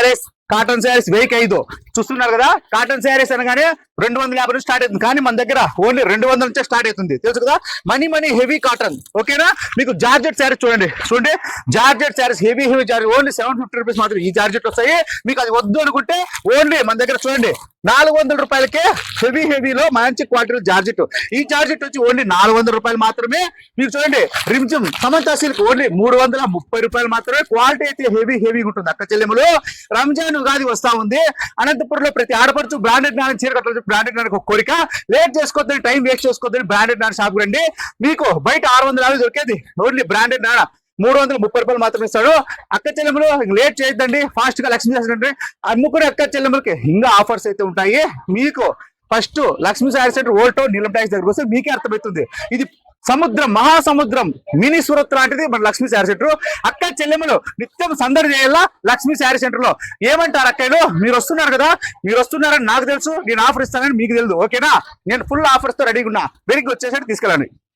Saris, cotton saris 1005 చూస్తున్నారు కదా. Cotton saris అనగానే 250 నుంచి స్టార్ట్ అవుతుంది, కానీ మన దగ్గర ఓన్లీ 200 నుంచే స్టార్ట్ అవుతుంది, తెలుసు కదా. మనీ హెవీ కాటన్, ఓకేనా. మీకు జార్జెట్ శారీస్ చూడండి, georgette saris heavy georgette only 750 rupees మాత్రం ఈ జార్జెట్ వస్తాయి. మీకు అది వద్దు అనుకుంటే ఓన్లీ మన దగ్గర చూడండి 400 రూపాయలకే హెవీలో మంచి క్వాలిటీ జార్జెట్. ఈ జార్జెట్ వచ్చి ఓన్లీ 400 రూపాయలు మాత్రమే. మీకు చూడండి రిమ్జిమ్ సమంతా సిల్క్ ఓన్లీ 330 రూపాయలు మాత్రమే. క్వాలిటీ అయితే హెవీ ఉంటుంది. అక్క చెల్లెములు రంజాన్ ఉగాది వస్తా ఉంది. అనంతపురంలో ప్రతి ఆడపడుచు బ్రాండెడ్ నాన్న చీర కట్టలేదు, బ్రాండెడ్ నాన్న ఒక కోరిక. లేట్ చేసుకోవద్దని, టైం వేస్ట్ చేసుకోవద్దని బ్రాండెడ్ నాన్న షాప్ రండి. మీకు బయట 650 దొరికేది ఓన్లీ బ్రాండెడ్ నాన్న 330 రూపాయలు మాత్రమే ఇస్తాడు. అక్క చెల్లెములు లేట్ చేయొద్దండి, ఫాస్ట్ గా లక్ష్మీ శారీ అమ్ముకునే అక్క చెల్లెములకి ఇంకా ఆఫర్స్ అయితే ఉంటాయి. మీకు first Lakshmi sari centre old town నీలం ట్యాక్స్ దగ్గర వస్తే మీకే అర్థమవుతుంది. ఇది సముద్రం, మహాసముద్రం, మినీ సూరత్ లాంటిది మన లక్ష్మీ శారీ సెంటర్. అక్క చెల్లెములు నిత్యం సందడి చేయాలా లక్ష్మీ శారీ సెంటర్ లో. ఏమంటారు అక్కలు, మీరు వస్తున్నారు కదా, మీరు వస్తున్నారని నాకు తెలుసు, నేను ఆఫర్ ఇస్తానని మీకు తెలుసు, ఓకేనా. నేను ఫుల్ ఆఫర్స్ తో రెడీగా ఉన్నా, వెనక్కి వచ్చేసరికి తీసుకెళ్ళండి.